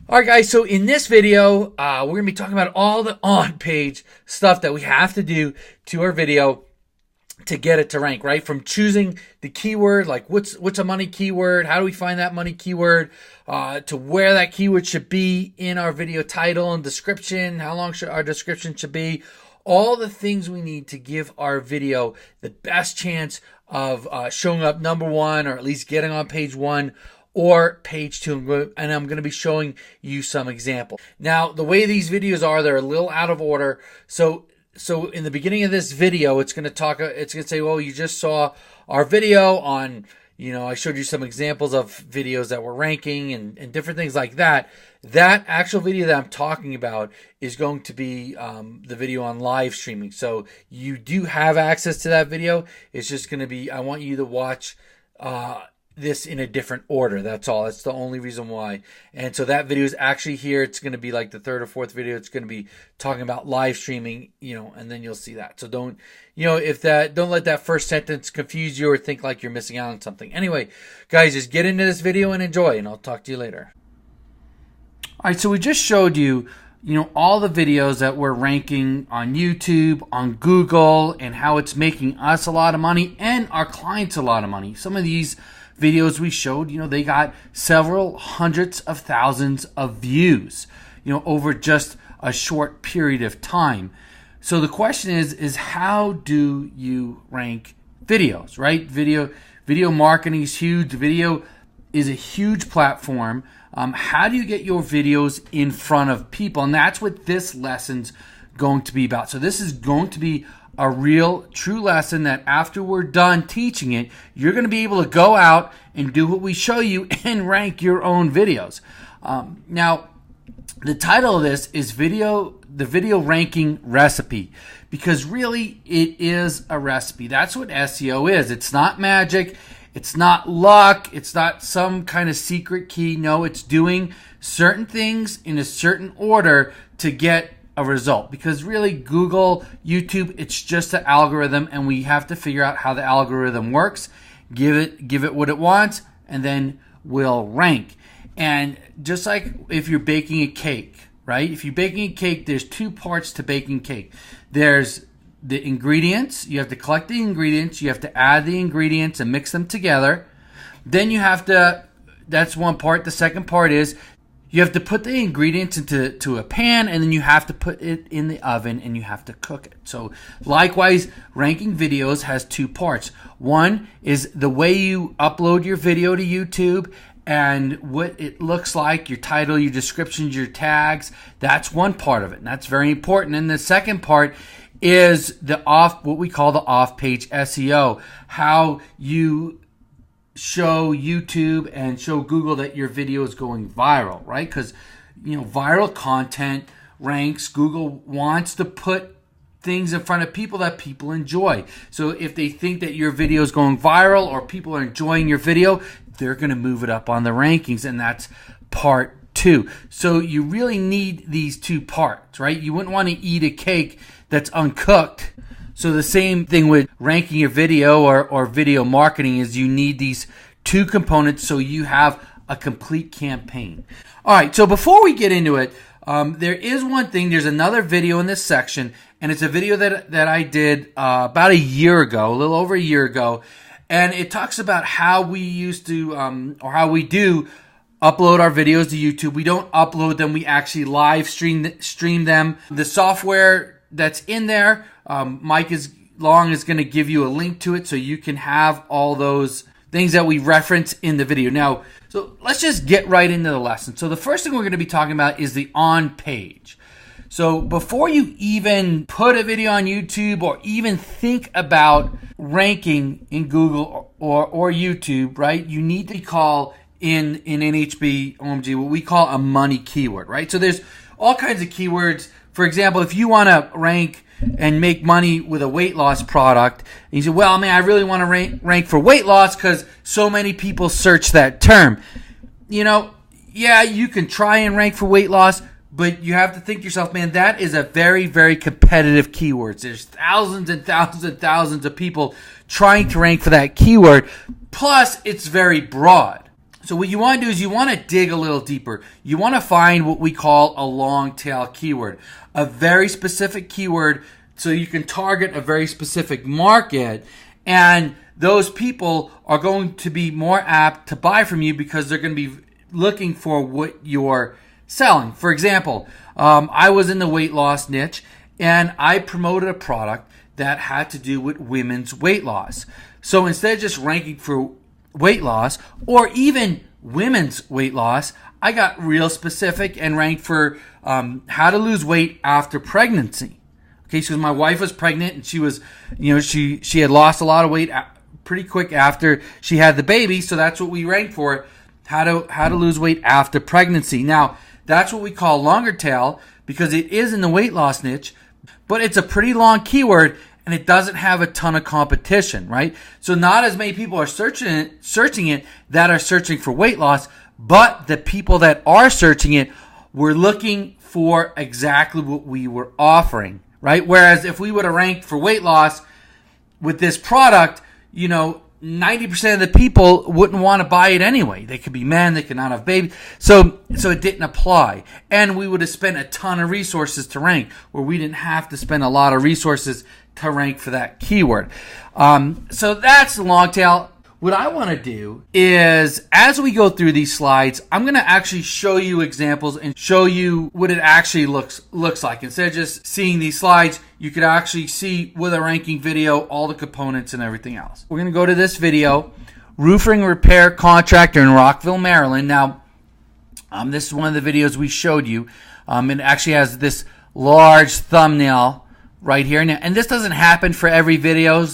All right, guys, so in this video, we're going to be talking about all the on-page stuff that we have to do to our video to get it to rank, right? From choosing the keyword, like what's a money keyword, how do we find that money keyword, to where that keyword should be in our video title and description, how long our description should be, all the things we need to give our video the best chance of showing up number one, or at least getting on page one or page two, and I'm going to be showing you some examples. Now, the way these videos are, they're a little out of order. So in the beginning of this video, it's going to say, well, you just saw our video on, I showed you some examples of videos that were ranking and different things like that. That actual video that I'm talking about is going to be the video on live streaming. So you do have access to that video. It's just going to be, I want you to watch this in a different order. That's all. That's the only reason why. And so that video is actually here. It's going to be like the third or fourth video. It's going to be talking about live streaming, and then you'll see that. So don't let that first sentence confuse you or think like you're missing out on something. Anyway, guys, just get into this video and enjoy, and I'll talk to you later. All right, so we just showed you, all the videos that we're ranking on YouTube, on Google, and how it's making us a lot of money and our clients a lot of money. Some of these videos we showed, they got several hundreds of thousands of views, over just a short period of time. So the question is how do you rank videos, right? Video marketing is huge. Video is a huge platform. How do you get your videos in front of people? And that's what this lesson's going to be about. So this is going to be a real, true lesson that after we're done teaching it, you're going to be able to go out and do what we show you and rank your own videos. Now, the title of this is the video ranking recipe, because really it is a recipe. That's what SEO is. It's not magic. It's not luck. It's not some kind of secret key. No, it's doing certain things in a certain order to get a result, because really Google, YouTube, it's just an algorithm, and we have to figure out how the algorithm works, give it what it wants, and then we'll rank. And just like if you're baking a cake, right? If you're baking a cake, there's two parts to baking cake. There's the ingredients. You have to collect the ingredients. You have to add the ingredients and mix them together. Then you have to, that's one part. The second part is you have to put the ingredients into a pan, and then you have to put it in the oven and you have to cook it. So likewise, ranking videos has two parts. One is the way you upload your video to YouTube and what it looks like, your title, your descriptions, your tags. That's one part of it, and that's very important. And the second part is what we call the off-page SEO, how you show YouTube and show Google that your video is going viral, right? Because viral content ranks. Google wants to put things in front of people that people enjoy. So if they think that your video is going viral or people are enjoying your video, they're going to move it up on the rankings, and that's part two. So you really need these two parts, right? You wouldn't want to eat a cake that's uncooked. So the same thing with ranking your video or video marketing is you need these two components so you have a complete campaign. All right, so before we get into it, there is one thing. There's another video in this section, and it's a video that I did about a year ago, a little over a year ago, and it talks about how we used to, or how we do upload our videos to YouTube. We don't upload them. We actually live stream them. The software that's in there, Mike Long is going to give you a link to it so you can have all those things that we reference in the video. Now, so let's just get right into the lesson. So the first thing we're going to be talking about is the on-page. So before you even put a video on YouTube or even think about ranking in Google or YouTube, right, you need to call in NHB, OMG, what we call a money keyword, right? So there's all kinds of keywords. For example, if you want to rank and make money with a weight loss product, and you say, well, man, I really want to rank for weight loss because so many people search that term. Yeah, you can try and rank for weight loss, but you have to think to yourself, man, that is a very, very competitive keyword. There's thousands and thousands and thousands of people trying to rank for that keyword. Plus, it's very broad. So what you want to do is you want to dig a little deeper. You want to find what we call a long tail keyword, a very specific keyword, so you can target a very specific market, and those people are going to be more apt to buy from you because they're going to be looking for what you're selling. For example, I was in the weight loss niche, and I promoted a product that had to do with women's weight loss. So instead of just ranking for weight loss or even women's weight loss, I got real specific and ranked for how to lose weight after pregnancy. Okay, so my wife was pregnant, and she was, she had lost a lot of weight pretty quick after she had the baby. So that's what we ranked for, how to lose weight after pregnancy. Now, that's what we call longer tail because it is in the weight loss niche, but it's a pretty long keyword and it doesn't have a ton of competition, right? So not as many people are searching it that are searching for weight loss, but the people that are searching it were looking for exactly what we were offering, right? Whereas if we would have ranked for weight loss with this product, 90% of the people wouldn't want to buy it anyway. They could be men, they could not have babies. So it didn't apply. And we would have spent a ton of resources to rank where we didn't have to spend a lot of resources to rank for that keyword. So that's the long tail. What I want to do is, as we go through these slides, I'm going to actually show you examples and show you what it actually looks like. Instead of just seeing these slides, you could actually see with a ranking video all the components and everything else. We're going to go to this video, roofing repair contractor in Rockville, Maryland. Now, this is one of the videos we showed you. It actually has this large thumbnail right here. Now, and this doesn't happen for every video.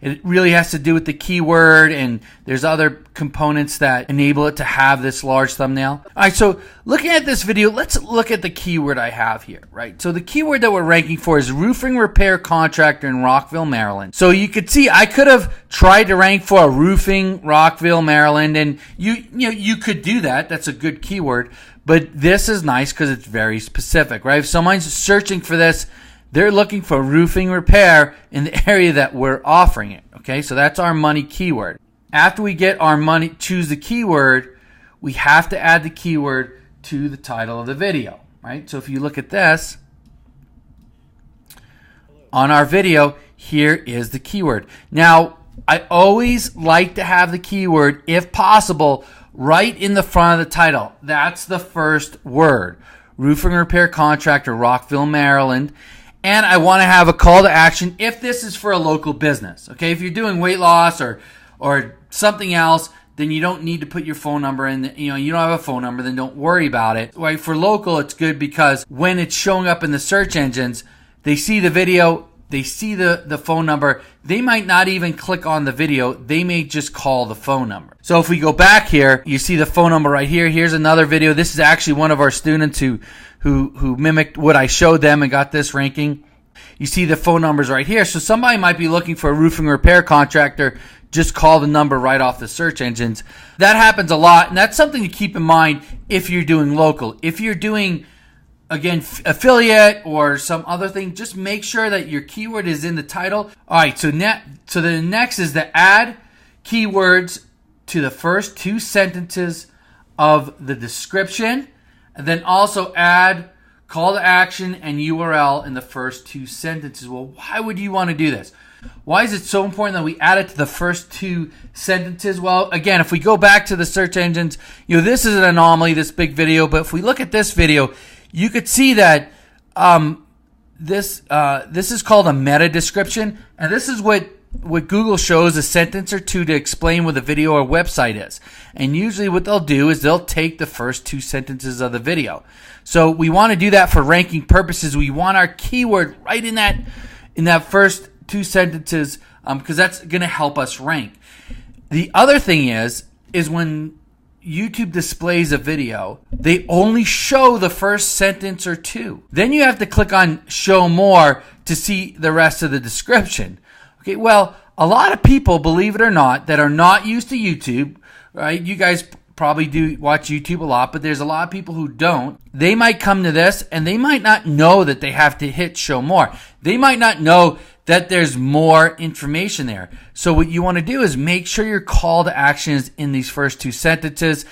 It really has to do with the keyword, and there's other components that enable it to have this large thumbnail. All right, so looking at this video, let's look at the keyword I have here, right? So the keyword that we're ranking for is roofing repair contractor in Rockville, Maryland. So you could see I could have tried to rank for a roofing Rockville, Maryland, and you could do that. That's a good keyword, but this is nice because it's very specific, right? If someone's searching for this, they're looking for roofing repair in the area that we're offering it. Okay, so that's our money keyword. After we get our money, choose the keyword, we have to add the keyword to the title of the video, right? So if you look at this, on our video, here is the keyword. Now, I always like to have the keyword, if possible, right in the front of the title. That's the first word. Roofing repair contractor, Rockville, Maryland. And I want to have a call to action if this is for a local business. Okay, if you're doing weight loss or something else, then you don't need to put your phone number in. You don't have a phone number, then don't worry about it. Right? For local, it's good because when it's showing up in the search engines, they see the video, they see the phone number. They might not even click on the video. They may just call the phone number. So if we go back here, you see the phone number right here. Here's another video. This is actually one of our students who mimicked what I showed them and got this ranking. You see the phone numbers right here. So somebody might be looking for a roofing repair contractor. Just call the number right off the search engines. That happens a lot, and that's something to keep in mind if you're doing local. If you're doing, again, affiliate or some other thing, just make sure that your keyword is in the title. All right, so the next is to add keywords to the first two sentences of the description. And then also add call to action and URL in the first two sentences. Well, why would you want to do this? Why is it so important that we add it to the first two sentences? Well, again, if we go back to the search engines, this is an anomaly, this big video, but if we look at this video, you could see that this is called a meta description, and this is what Google shows a sentence or two to explain what a video or website is. And usually what they'll do is they'll take the first two sentences of the video. So we want to do that for ranking purposes. We want our keyword right in that first two sentences because that's going to help us rank. The other thing is when YouTube displays a video, they only show the first sentence or two. Then you have to click on show more to see the rest of the description. Okay, well, a lot of people, believe it or not, that are not used to YouTube, right? You guys probably do watch YouTube a lot, but there's a lot of people who don't. They might come to this and they might not know that they have to hit show more. They might not know that there's more information there. So what you want to do is make sure your call to action is in these first 2 sentences.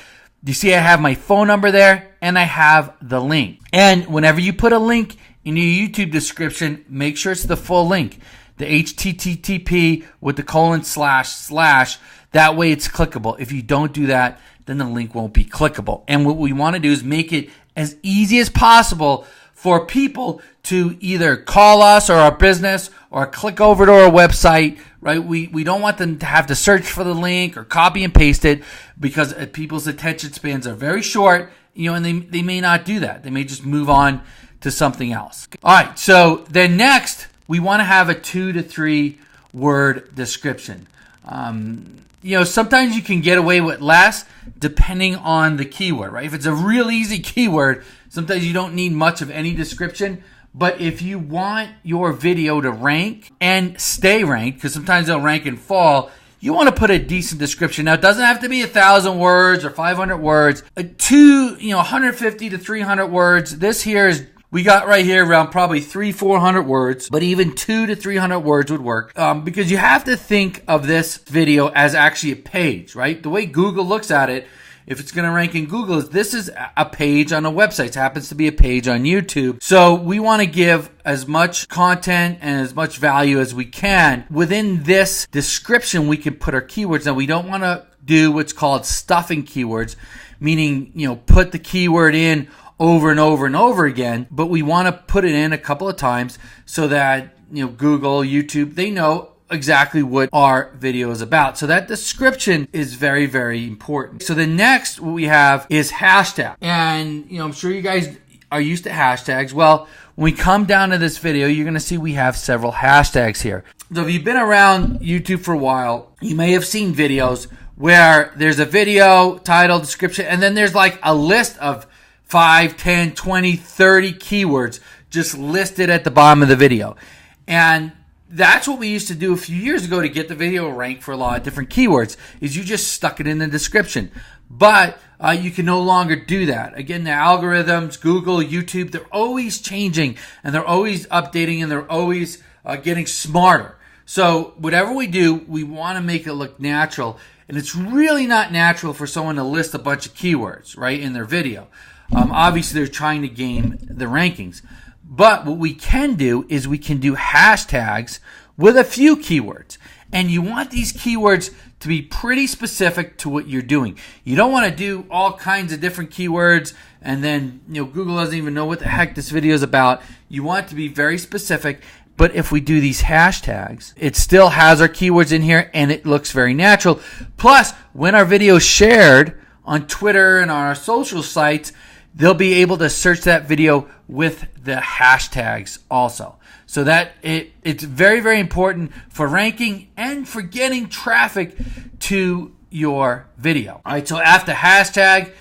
You see I have my phone number there and I have the link. And whenever you put a link in your YouTube description, make sure it's the full link, the HTTP with the : / that way it's clickable. If you don't do that, then the link won't be clickable. And what we want to do is make it as easy as possible for people to either call us or our business or click over to our website, right? We don't want them to have to search for the link or copy and paste it, because people's attention spans are very short, and they may not do that. They may just move on to something else. All right, so then next, we want to have a 2 to 3 word description. Sometimes you can get away with less depending on the keyword, right? If it's a real easy keyword, sometimes you don't need much of any description. But if you want your video to rank and stay ranked, because sometimes they'll rank and fall, you want to put a decent description. Now, it doesn't have to be 1,000 words or 500 words. 150 to 300 words. This here is, we got right here around probably 300-400 words, but even 200 to 300 words would work, because you have to think of this video as actually a page, right? The way Google looks at it, if it's going to rank in Google, this is a page on a website. It happens to be a page on YouTube. So we want to give as much content and as much value as we can. Within this description, we can put our keywords. Now, we don't want to do what's called stuffing keywords, meaning, put the keyword in over and over and over again, but we want to put it in a couple of times so that, Google, YouTube, they know exactly what our video is about. So that description is very, very important. So the next what we have is hashtag. And, I'm sure you guys are used to hashtags. Well, when we come down to this video, you're going to see we have several hashtags here. So if you've been around YouTube for a while, you may have seen videos where there's a video, title, description, and then there's like a list of 5, 10, 20, 30 keywords just listed at the bottom of the video. And that's what we used to do a few years ago to get the video ranked for a lot of different keywords, is you just stuck it in the description. But you can no longer do that. Again, the algorithms, Google, YouTube, they're always changing and they're always updating and they're always getting smarter. So whatever we do, we want to make it look natural. And it's really not natural for someone to list a bunch of keywords, right, in their video. Obviously, they're trying to game the rankings. But what we can do is we can do hashtags with a few keywords. And you want these keywords to be pretty specific to what you're doing. You don't want to do all kinds of different keywords and then, Google doesn't even know what the heck this video is about. You want it to be very specific. But if we do these hashtags, it still has our keywords in here and it looks very natural. Plus, when our video is shared on Twitter and on our social sites, they'll be able to search that video with the hashtags also. So that it's very, very important for ranking and for getting traffic to your video. All right, so after hashtag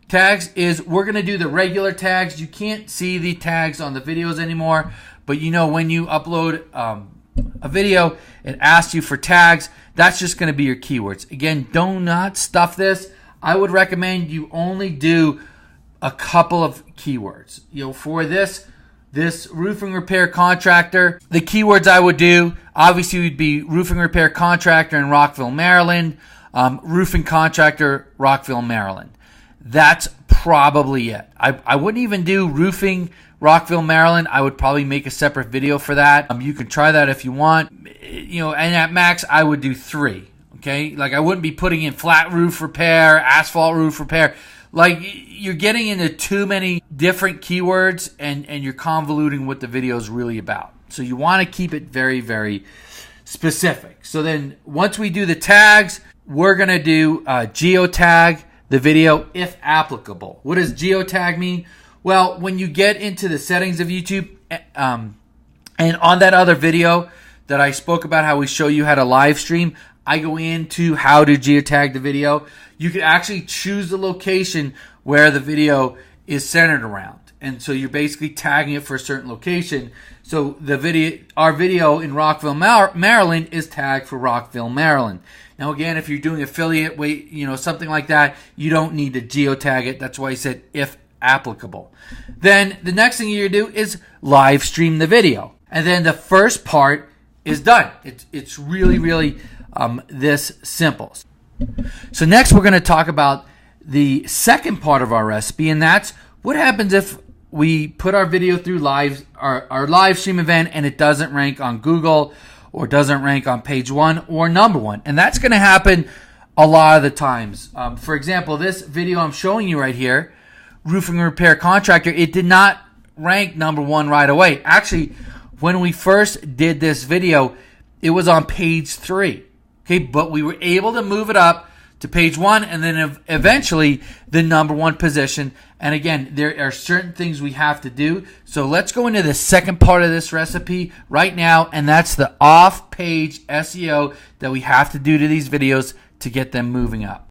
tags is we're going to do the regular tags. You can't see the tags on the videos anymore, but when you upload a video, it asks you for tags. That's just going to be your keywords. Again, do not stuff this. I would recommend you only do a couple of keywords. For this roofing repair contractor, the keywords I would do obviously would be roofing repair contractor in Rockville, Maryland, roofing contractor, Rockville, Maryland. That's probably it. I wouldn't even do roofing Rockville, Maryland. I would probably make a separate video for that. You can try that if you want. And at max, I would do 3. Okay, like I wouldn't be putting in flat roof repair, asphalt roof repair. Like, you're getting into too many different keywords and you're convoluting what the video is really about. So you want to keep it very, very specific. So then once we do the tags, we're going to do geotag the video if applicable. What does geotag mean? Well, when you get into the settings of YouTube, and on that other video that I spoke about how we show you how to live stream, I go into how to geotag the video. You can actually choose the location where the video is centered around. And so you're basically tagging it for a certain location. So our video in Rockville, Maryland is tagged for Rockville, Maryland. Now again, if you're doing affiliate, something like that, you don't need to geotag it. That's why I said if applicable. Then the next thing you do is live stream the video. And then the first part is done. It's really, really this simple. So next we're going to talk about the second part of our recipe, and that's what happens if we put our video through our live stream event and it doesn't rank on Google or doesn't rank on page 1 or number 1. And that's going to happen a lot of the times. For example, this video I'm showing you right here, roofing repair contractor, it did not rank number 1 right away. Actually, when we first did this video, it was on page 3. Okay, but we were able to move it up to page 1 and then eventually the number 1 position. And again, there are certain things we have to do. So let's go into the second part of this recipe right now, and that's the off-page SEO that we have to do to these videos to get them moving up.